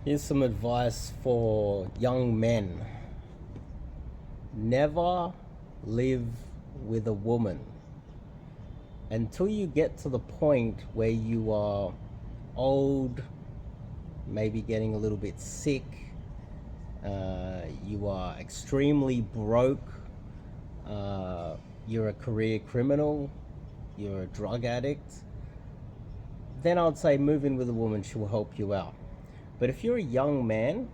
Here's some advice for young men. Never live with a woman until you get to the point where you are old, maybe getting a little bit sick, you are extremely broke, you're a career criminal, you're a drug addict. Then I'd say move in with a woman, she will help you out. But if you're a young man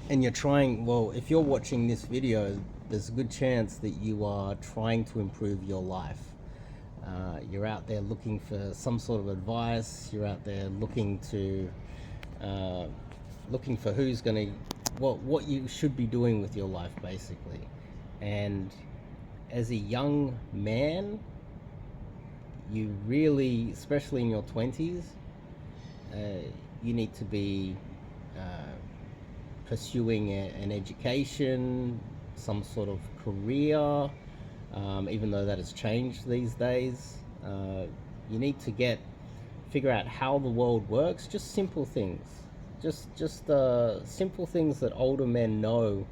and you're trying, well, if you're watching this video, there's a good chance that you are trying to improve your life. You're out there looking for some sort of advice. You're out there looking for who's going to, what you should be doing with your life, basically. And as a young man, you really, especially in your 20s, you need to be pursuing an education, some sort of career, even though that has changed these days. You need to figure out how the world works, just simple things. Just simple things that older men know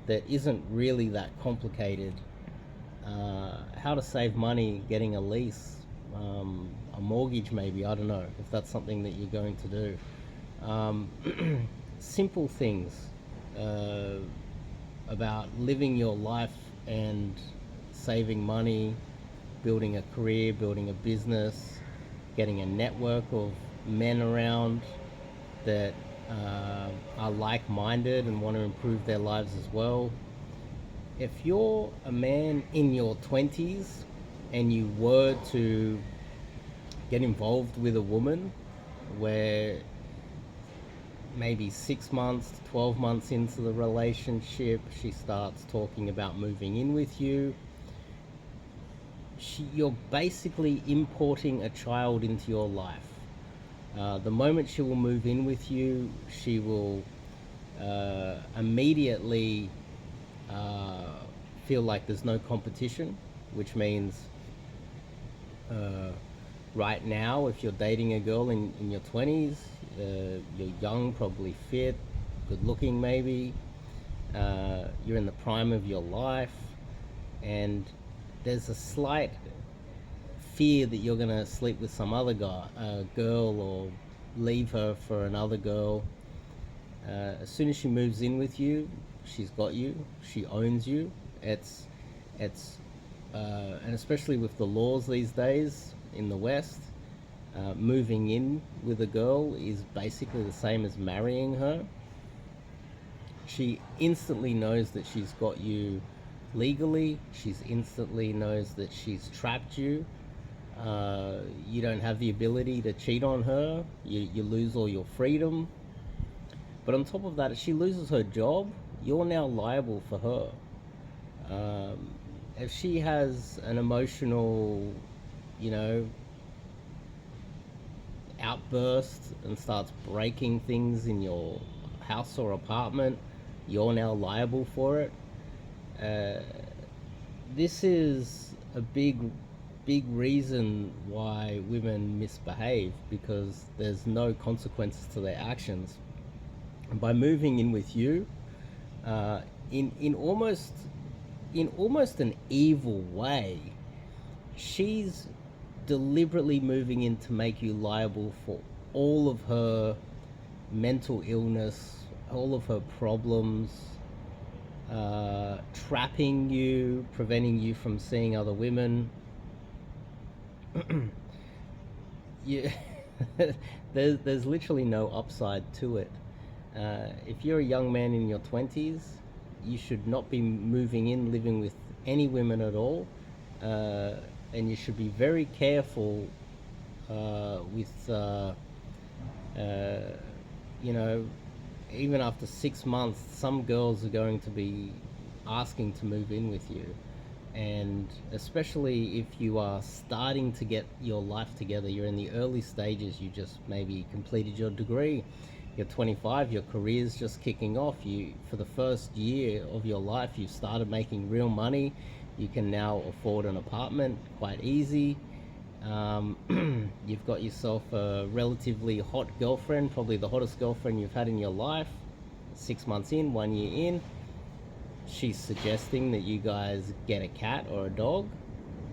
that isn't really that complicated. How to save money getting a lease, a mortgage maybe, I don't know if that's something that you're going to do. Simple things about living your life and saving money, building a career, building a business, getting a network of men around that are like-minded and want to improve their lives as well. If you're a man in your 20s and you were to get involved with a woman where maybe 6 months to 12 months into the relationship she starts talking about moving in with you, you're basically importing a child into your life. The moment she will move in with you, she will immediately feel like there's no competition, which means right now, if you're dating a girl in your 20s, you're young, probably fit, good looking maybe, you're in the prime of your life, and there's a slight fear that you're going to sleep with some other girl, or leave her for another girl. As soon as she moves in with you, she's got you, she owns you. It's and especially with the laws these days in the West, moving in with a girl is basically the same as marrying her. She instantly knows that she's got you legally. She's instantly knows that she's trapped you. You don't have the ability to cheat on her. You lose all your freedom. But on top of that, if she loses her job, you're now liable for her. If she has an emotional, outburst and starts breaking things in your house or apartment, you're now liable for it. This is a big reason why women misbehave, because there's no consequences to their actions. And by moving in with you, in almost an evil way, she's deliberately moving in to make you liable for all of her mental illness, all of her problems, trapping you, preventing you from seeing other women. There's literally no upside to it. If you're a young man in your 20s, you should not be moving in, living with any women at all, and you should be very careful with, even after 6 months, some girls are going to be asking to move in with you. And especially if you are starting to get your life together, you're in the early stages, you just maybe completed your degree, you're 25, your career's just kicking off, for the first year of your life you've started making real money, you can now afford an apartment quite easy, You've got yourself a relatively hot girlfriend, probably the hottest girlfriend you've had in your life. 6 months in, 1 year in, she's suggesting that you guys get a cat or a dog.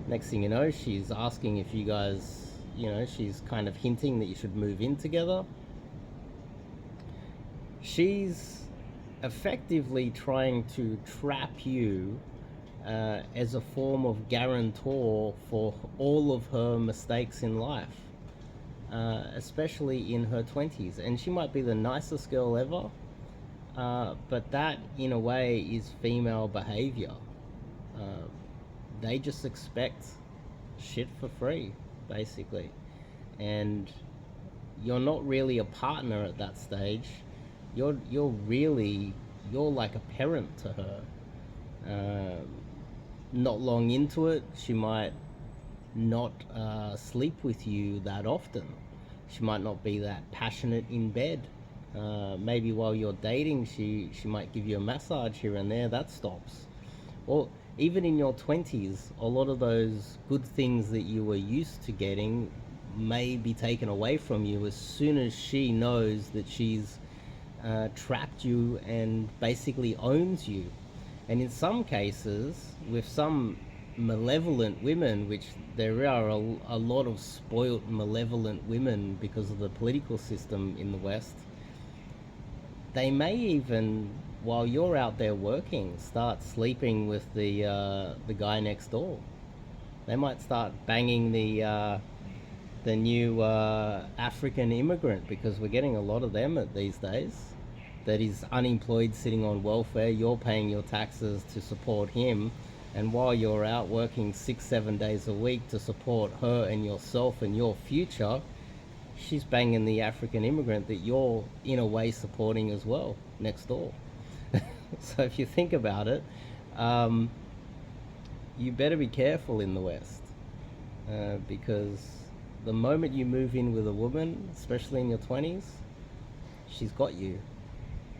Next thing you know, she's asking if you guys, she's kind of hinting that you should move in together. She's effectively trying to trap you as a form of guarantor for all of her mistakes in life, especially in her 20s. And she might be the nicest girl ever, but that, in a way, is female behavior. They just expect shit for free, basically. And you're not really a partner at that stage. You're like a parent to her. Not long into it, she might not sleep with you that often. She might not be that passionate in bed. Maybe while you're dating, she might give you a massage here and there. That stops. Or even in your 20s, a lot of those good things that you were used to getting may be taken away from you as soon as she knows that she's trapped you and basically owns you. And in some cases, with some malevolent women, which there are a lot of spoilt, malevolent women because of the political system in the West, they may even, while you're out there working, start sleeping with the guy next door. They might start banging the new African immigrant, because we're getting a lot of them these days, that is unemployed, sitting on welfare. You're paying your taxes to support him, and while you're out working 6-7 days a week to support her and yourself and your future, she's banging the African immigrant that you're in a way supporting as well next door. So if you think about it, you better be careful in the West, because the moment you move in with a woman, especially in your 20s, she's got you.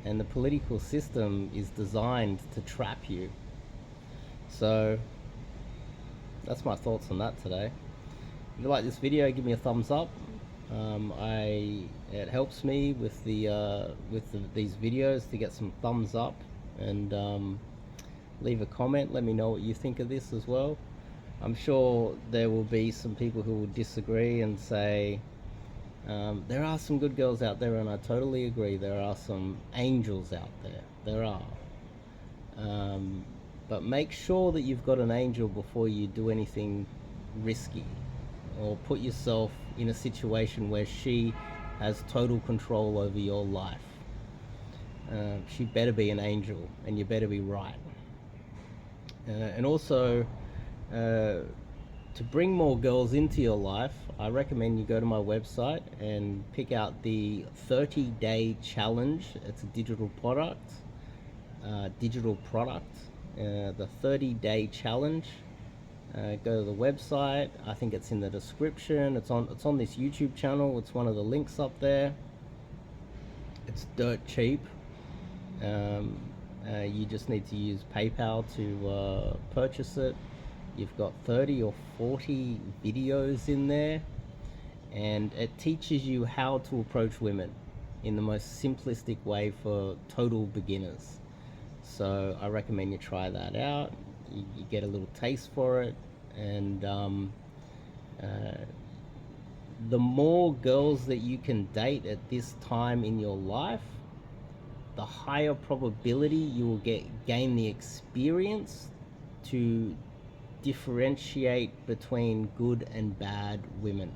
And the political system is designed to trap you. So that's my thoughts on that today. If you like this video, give me a thumbs up. It helps me with these videos to get some thumbs up, and leave a comment. Let me know what you think of this as well. I'm sure there will be some people who will disagree and say, there are some good girls out there, and I totally agree. There are some angels out there. There are. But make sure that you've got an angel before you do anything risky, or put yourself in a situation where she has total control over your life. She better be an angel, and you better be right. And also, to bring more girls into your life, I recommend you go to my website and pick out the 30-day challenge. It's a digital product. The 30-day challenge. Go to the website. I think it's in the description. It's on this YouTube channel. It's one of the links up there. It's dirt cheap. You just need to use PayPal to purchase it. You've got 30 or 40 videos in there, and it teaches you how to approach women in the most simplistic way for total beginners. So I recommend you try that out. You get a little taste for it, and the more girls that you can date at this time in your life, the higher probability you will gain the experience to differentiate between good and bad women.